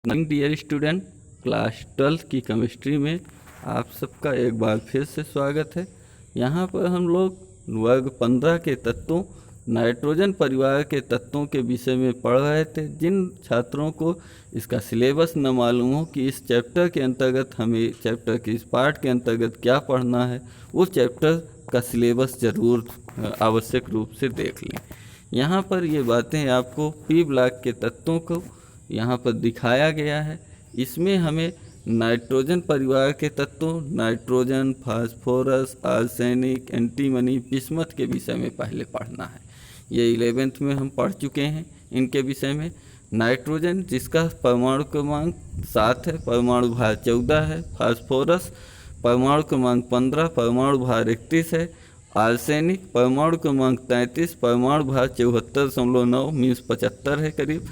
Dear student, class 12 की chemistry में आप सबका एक बार फिर से स्वागत है। यहाँ पर हम लोग वर्ग 15 के तत्वों नाइट्रोजन परिवार के तत्वों के विषय में पढ़ रहे थे। जिन छात्रों को इसका सिलेबस न मालूम हो कि इस चैप्टर के अंतर्गत हमें चैप्टर के इस पार्ट के अंतर्गत क्या पढ़ना है, वो चैप्टर का सिलेबस ज़रूर आवश्यक रूप से देख लें। यहाँ पर ये बातें आपको पी ब्लॉक के तत्वों को यहाँ पर दिखाया गया है। इसमें हमें नाइट्रोजन परिवार के तत्वों nitrogen, phosphorus, arsenic, antimony, bismuth के विषय में पहले पढ़ना है। ये 11th में हम पढ़ चुके हैं इनके विषय में। नाइट्रोजन जिसका परमाणु क्रमांक 7 है, परमाणु भार 14 है। फास्फोरस परमाणु क्रमांक 15, परमाणु भार 31 है। आर्सेनिक परमाणु क्रमांक 33, परमाणु भार 74.9 मीन्स 75 है करीब।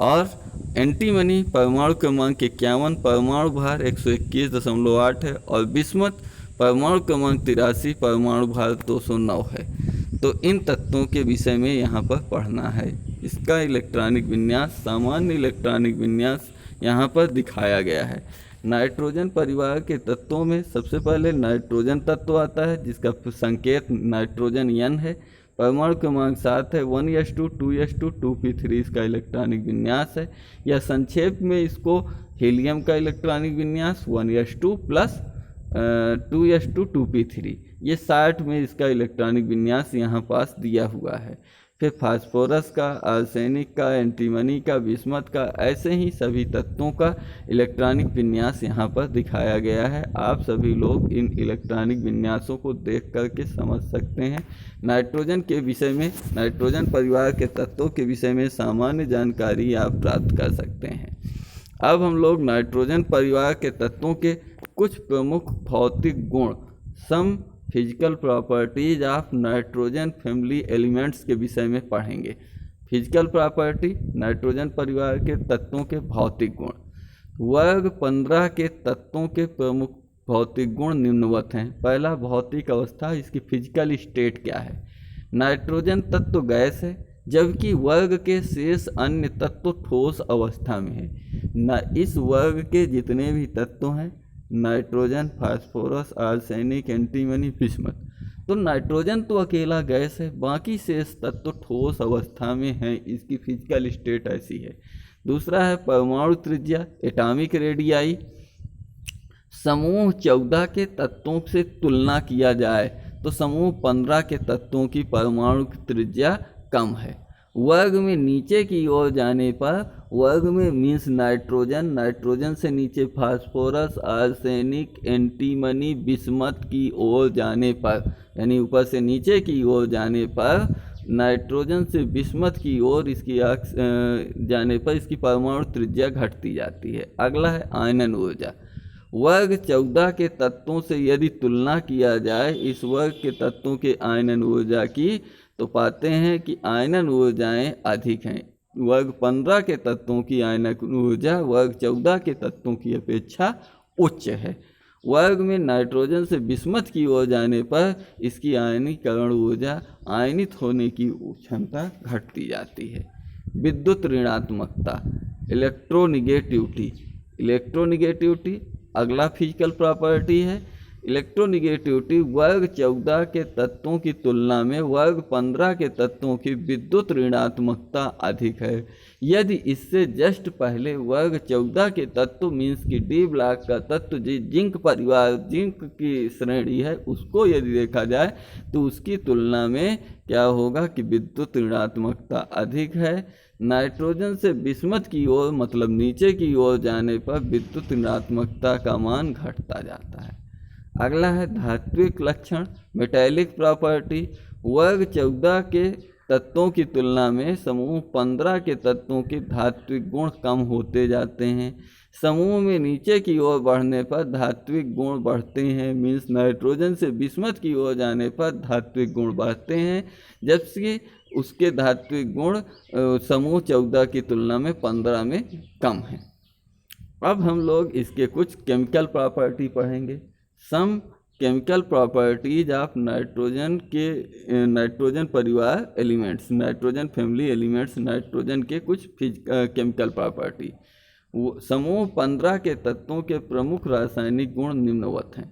और एंटीमनी परमाणु क्रमांक 51, परमाणु भार 121.8 है। और बिस्मथ परमाणु क्रमांक 83, परमाणु भार 209 है। तो इन तत्वों के विषय में यहाँ पर पढ़ना है। इसका इलेक्ट्रॉनिक विन्यास, सामान्य इलेक्ट्रॉनिक विन्यास यहाँ पर दिखाया गया है। नाइट्रोजन परिवार के तत्वों में सबसे पहले नाइट्रोजन तत्व आता है जिसका संकेत नाइट्रोजन N है। परमाणु क्रमांक 7 है, 1s2, 2s2, 2p3 इसका इलेक्ट्रॉनिक विन्यास है। या संक्षेप में इसको हीलियम का इलेक्ट्रॉनिक विन्यास 1s2 प्लस 2s2, 2p3, ये 60 में इसका इलेक्ट्रॉनिक विन्यास यहाँ पास दिया हुआ है। फिर फास्फोरस का, आर्सेनिक का, एंटीमनी का, बिस्मथ का, ऐसे ही सभी तत्वों का इलेक्ट्रॉनिक विन्यास यहाँ पर दिखाया गया है। आप सभी लोग इन इलेक्ट्रॉनिक विन्यासों को देख करके समझ सकते हैं। नाइट्रोजन के विषय में, नाइट्रोजन परिवार के तत्वों के विषय में सामान्य जानकारी आप प्राप्त कर सकते हैं। अब हम लोग नाइट्रोजन परिवार के तत्वों के कुछ प्रमुख भौतिक गुण, some physical properties of nitrogen family elements के विषय में पढ़ेंगे। फिजिकल प्रॉपर्टी, नाइट्रोजन परिवार के तत्वों के भौतिक गुण। वर्ग 15 के तत्वों के प्रमुख भौतिक गुण निम्नवत हैं। पहला, भौतिक अवस्था, इसकी फिजिकल स्टेट क्या है। नाइट्रोजन तत्व गैस है, जबकि वर्ग के शेष अन्य तत्व ठोस अवस्था में है। इस वर्ग के जितने भी तत्व हैं, nitrogen, phosphorus, arsenic, antimony, bismuth, तो नाइट्रोजन तो अकेला गैस है, बाकी शेष तत्व ठोस अवस्था में हैं। इसकी फिजिकल स्टेट ऐसी है। दूसरा है परमाणु त्रिज्या, एटॉमिक रेडियाई। समूह 14 के तत्वों से तुलना किया जाए तो समूह 15 के तत्वों की परमाणु त्रिज्या कम है। वर्ग में नीचे की ओर जाने पर, वर्ग में मीन्स नाइट्रोजन, नाइट्रोजन से नीचे फास्फोरस, आर्सेनिक, एंटीमनी, बिस्मथ की ओर जाने पर, यानी ऊपर से नीचे की ओर जाने पर नाइट्रोजन से बिस्मथ की ओर इसकी जाने पर इसकी परमाणु त्रिज्या घटती जाती है। अगला है आयनन ऊर्जा। वर्ग 14 के तत्वों से यदि तुलना किया जाए इस वर्ग के तत्वों के आयनन ऊर्जा की, तो पाते हैं कि आयनन ऊर्जाएँ अधिक हैं। वर्ग 15 के तत्वों की आयनन ऊर्जा वर्ग 14 के तत्वों की अपेक्षा उच्च है। वर्ग में नाइट्रोजन से बिस्मथ की ओर जाने पर इसकी आयनीकरण ऊर्जा, आयनित होने की क्षमता घटती जाती है। विद्युत ऋणात्मकता, इलेक्ट्रोनिगेटिविटी। इलेक्ट्रोनिगेटिविटी अगला फिजिकल प्रॉपर्टी है। इलेक्ट्रोनिगेटिविटी वर्ग 14 के तत्वों की तुलना में वर्ग 15 के तत्वों की विद्युत ऋणात्मकता अधिक है। यदि इससे जस्ट पहले वर्ग 14 के तत्व मीन्स की डी ब्लॉक का तत्व जिंक परिवार, जिंक की श्रेणी है, उसको यदि देखा जाए तो उसकी तुलना में क्या होगा कि विद्युत ऋणात्मकता अधिक है। नाइट्रोजन से बिस्मथ की ओर मतलब नीचे की ओर जाने पर विद्युत ऋणात्मकता का मान घटता जाता है। अगला है धात्विक लक्षण, मेटेलिक प्रॉपर्टी। वर्ग 14 के तत्वों की तुलना में समूह 15 के तत्वों के धात्विक गुण कम होते जाते हैं। समूह में नीचे की ओर बढ़ने पर धात्विक गुण बढ़ते हैं, मीन्स नाइट्रोजन से बिस्मथ की ओर जाने पर धात्विक गुण बढ़ते हैं, जबकि उसके धात्विक गुण समूह 14 की तुलना में 15 में कम हैं। अब हम लोग इसके कुछ केमिकल प्रॉपर्टी पढ़ेंगे। Some chemical properties of nitrogen के, नाइट्रोजन परिवार elements, nitrogen family elements, nitrogen के कुछ केमिकल प्रॉपर्टी। समूह 15 के तत्वों के प्रमुख रासायनिक गुण निम्नवत हैं।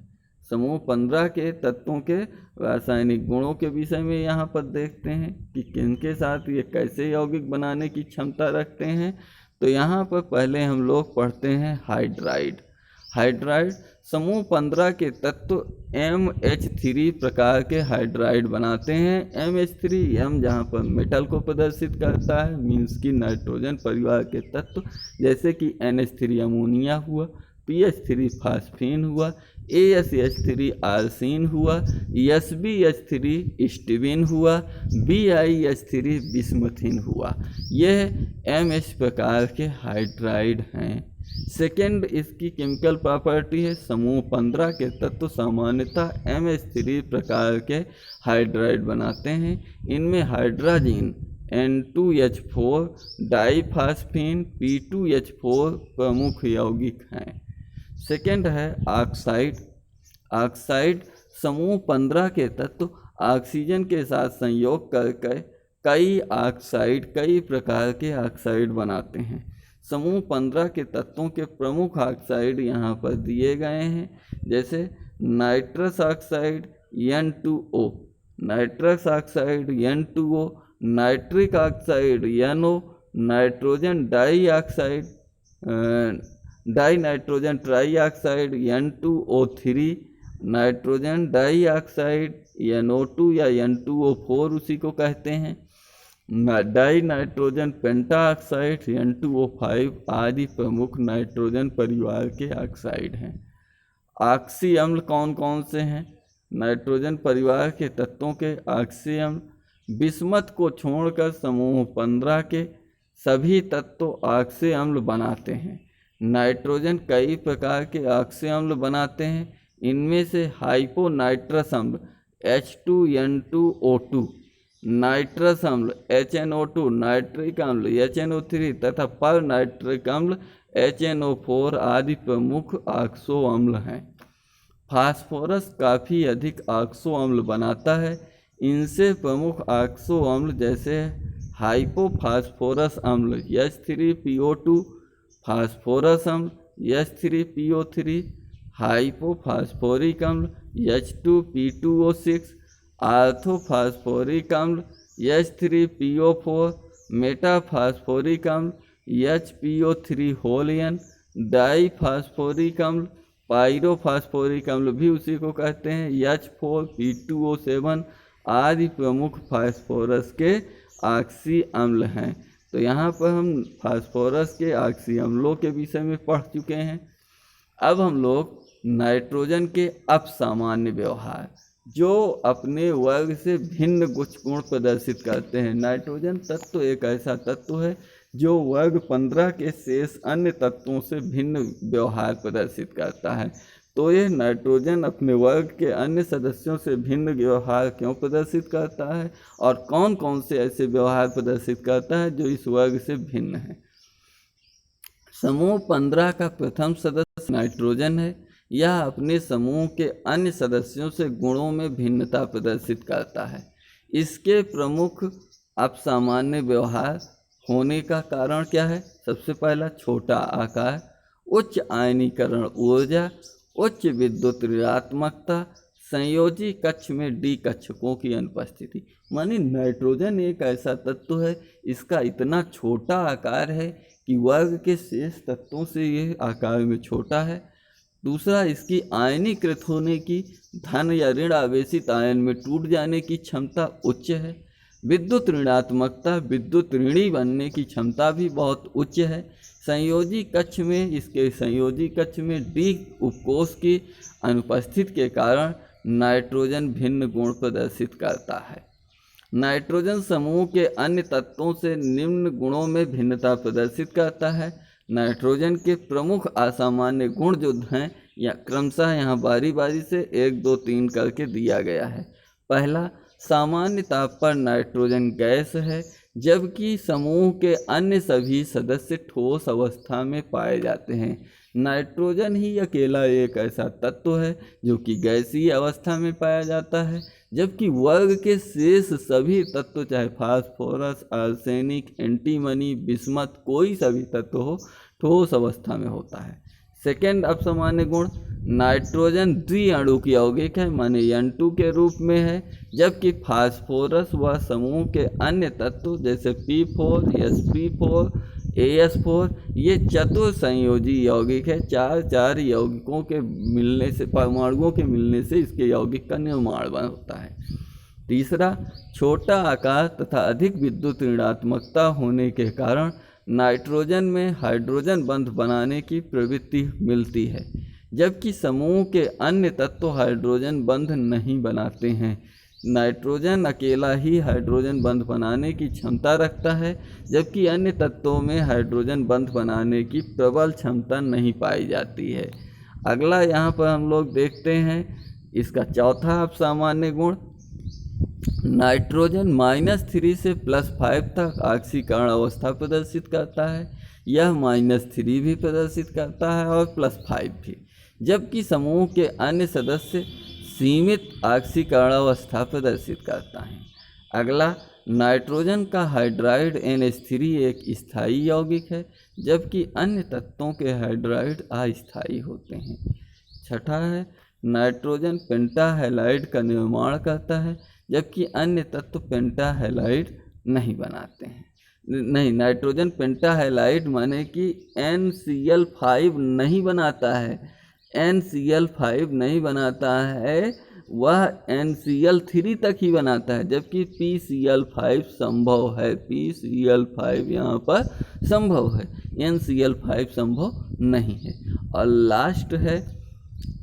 समूह 15 के तत्वों के रासायनिक गुणों के विषय में यहाँ पर देखते हैं कि किनके साथ ये कैसे यौगिक बनाने की क्षमता रखते हैं। तो यहाँ पर पहले हम लोग पढ़ते हैं हाइड्राइड। हाइड्राइड समूह 15 के तत्व MH3 प्रकार के हाइड्राइड बनाते हैं। MH3 M जहाँ पर मेटल को प्रदर्शित करता है, मीन्स की नाइट्रोजन परिवार के तत्व जैसे कि NH3 अमोनिया हुआ, PH3 फास्फीन हुआ, ASH3 आर्सिन हुआ, SbH3 स्टीबिन हुआ, BiH3 बिस्मथिन हुआ। यह MH प्रकार के हाइड्राइड हैं। सेकेंड इसकी केमिकल प्रॉपर्टी है, समूह 15 के तत्व सामान्यतः MH3 प्रकार के हाइड्राइड बनाते हैं। इनमें हाइड्राजीन N2H4 डाइफास्फीन P2H4 प्रमुख यौगिक हैं। सेकेंड है ऑक्साइड। ऑक्साइड समूह 15 के तत्व ऑक्सीजन के साथ संयोग करके कई प्रकार के ऑक्साइड बनाते हैं। समूह 15 के तत्वों के प्रमुख ऑक्साइड यहाँ पर दिए गए हैं, जैसे nitrous oxide N2O, nitrous oxide N2O, nitric oxide NO, nitrogen dioxide dinitrogen trioxide N2O3, nitrogen dioxide NO2 या N2O4 उसी को कहते हैं, डाई नाइट्रोजन पेंटाऑक्साइड N2O5 आदि प्रमुख नाइट्रोजन परिवार के ऑक्साइड हैं। ऑक्सी अम्ल कौन कौन से हैं? नाइट्रोजन परिवार के तत्वों के ऑक्सी अम्ल बिस्मथ को छोड़कर समूह 15 के सभी तत्व ऑक्सी अम्ल बनाते हैं। नाइट्रोजन कई प्रकार के ऑक्सी अम्ल बनाते हैं। इनमें से हाइपोनाइट्रस अम्ल H2N2O2, नाइट्रस अम्ल HNO2, नाइट्रिक अम्ल HNO3 तथा पर नाइट्रिक अम्ल HNO4 आदि प्रमुख ऑक्सो अम्ल हैं। फास्फोरस काफ़ी अधिक ऑक्सो अम्ल बनाता है। इनसे प्रमुख ऑक्सो अम्ल जैसे हाइपोफास्फोरस अम्ल H3PO2, फास्फोरस अम्ल H3PO3, हाइपोफास्फोरिक अम्ल H2P2O6, आर्थोफास्फोरिक अम्ल H3PO4, मेटाफास्फोरिक अम्ल HPO3 डाइफास्फोरिक अम्ल, पायरोफास्फोरिक अम्ल भी उसी को कहते हैं, H4P2O7 आदि प्रमुख फास्फोरस के ऑक्सी अम्ल हैं। तो यहाँ पर हम फास्फोरस के ऑक्सी अम्लों के विषय में पढ़ चुके हैं। अब हम लोग नाइट्रोजन के अपसामान्य व्यवहार, जो अपने वर्ग से भिन्न कुछ गुण प्रदर्शित करते हैं। नाइट्रोजन तत्व एक ऐसा तत्व है जो वर्ग 15 के शेष अन्य तत्वों से भिन्न व्यवहार प्रदर्शित करता है। तो यह नाइट्रोजन अपने वर्ग के अन्य सदस्यों से भिन्न व्यवहार क्यों प्रदर्शित करता है और कौन कौन से ऐसे व्यवहार प्रदर्शित करता है जो इस वर्ग से भिन्न है। समूह 15 का प्रथम सदस्य नाइट्रोजन है। यह अपने समूह के अन्य सदस्यों से गुणों में भिन्नता प्रदर्शित करता है। इसके प्रमुख अपसामान्य व्यवहार होने का कारण क्या है? सबसे पहला, छोटा आकार, उच्च आयनीकरण ऊर्जा, उच्च विद्युत ऋणात्मकता, संयोजी कक्ष में डी कक्षकों की अनुपस्थिति। मानी नाइट्रोजन एक ऐसा तत्व है, इसका इतना छोटा आकार है कि वर्ग के शेष तत्वों से ये आकार में छोटा है। दूसरा, इसकी आयनीकृत होने की, धन या ऋण आवेशित आयन में टूट जाने की क्षमता उच्च है। विद्युत ऋणात्मकता, विद्युत ऋणी बनने की क्षमता भी बहुत उच्च है। संयोजी कक्ष में, इसके संयोजी कक्ष में डी उपकोष की अनुपस्थिति के कारण नाइट्रोजन भिन्न गुण प्रदर्शित करता है। नाइट्रोजन समूह के अन्य तत्वों से निम्न गुणों में भिन्नता प्रदर्शित करता है। नाइट्रोजन के प्रमुख असामान्य गुण जो हैं या क्रमशः यहाँ बारी बारी से 1, 2, 3 करके दिया गया है। पहला, सामान्य ताप पर नाइट्रोजन गैस है, जबकि समूह के अन्य सभी सदस्य ठोस अवस्था में पाए जाते हैं। नाइट्रोजन ही अकेला एक ऐसा तत्व है जो कि गैसीय अवस्था में पाया जाता है, जबकि वर्ग के शेष सभी तत्व, चाहे फास्फोरस, आर्सेनिक, एंटीमनी, बिस्मथ, कोई सा भी तत्व हो, ठोस अवस्था में होता है। सेकेंड अपसामान्य गुण, नाइट्रोजन द्विअणुक यौगिक है, माने N2 के रूप में है, जबकि फास्फोरस व समूह के अन्य तत्व जैसे P4, sp4, AS4 ये चतुर संयोजी यौगिक है। चार यौगिकों के मिलने से, परमाणुओं के मिलने से इसके यौगिक का निर्माण होता है। तीसरा, छोटा आकार तथा अधिक विद्युत ऋणात्मकता होने के कारण नाइट्रोजन में हाइड्रोजन बंध बनाने की प्रवृत्ति मिलती है, जबकि समूह के अन्य तत्व हाइड्रोजन बंध नहीं बनाते हैं। नाइट्रोजन अकेला ही हाइड्रोजन बंध बनाने की क्षमता रखता है, जबकि अन्य तत्वों में हाइड्रोजन बंध बनाने की प्रबल क्षमता नहीं पाई जाती है। अगला यहाँ पर हम लोग देखते हैं इसका चौथा अपसामान्य गुण, नाइट्रोजन -3 से +5 तक ऑक्सीकरण अवस्था प्रदर्शित करता है। यह -3 भी प्रदर्शित करता है और +5 भी, जबकि समूह के अन्य सदस्य सीमित ऑक्सीकरण अवस्था प्रदर्शित करता है। अगला, नाइट्रोजन का हाइड्राइड NH3 एक स्थायी यौगिक है, जबकि अन्य तत्वों के हाइड्राइड अस्थायी होते हैं। छठा है, नाइट्रोजन पेंटाहेलाइड का निर्माण करता है, जबकि अन्य तत्व पेंटाहेलाइड नहीं बनाते हैं। नहीं, नाइट्रोजन पेंटाहेलाइड माने कि NCl5 नहीं बनाता है, NCl5 नहीं बनाता है, वह NCl3 तक ही बनाता है, जबकि PCl5 संभव है। PCl5 यहाँ पर संभव है, NCl5 संभव नहीं है। और लास्ट है,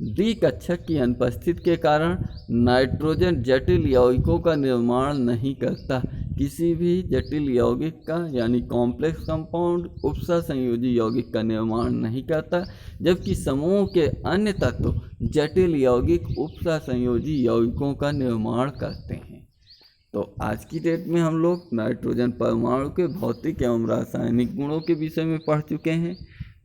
द्विकक्षक की अनुपस्थिति के कारण नाइट्रोजन जटिल यौगिकों का निर्माण नहीं करता। किसी भी जटिल यौगिक का यानी कॉम्प्लेक्स कंपाउंड उपसा संयोजी यौगिक का निर्माण नहीं करता, जबकि समूह के अन्य तत्व जटिल यौगिक उपसा संयोजी यौगिकों का निर्माण करते हैं। तो आज की डेट में हम लोग नाइट्रोजन परमाणु के भौतिक एवं रासायनिक गुणों के विषय में पढ़ चुके हैं।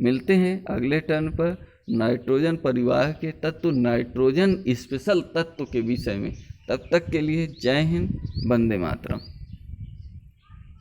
मिलते हैं अगले टर्न पर नाइट्रोजन परिवार के तत्व, नाइट्रोजन स्पेशल तत्व के विषय में। तब तक के लिए जय हिंद, वंदे मातरम।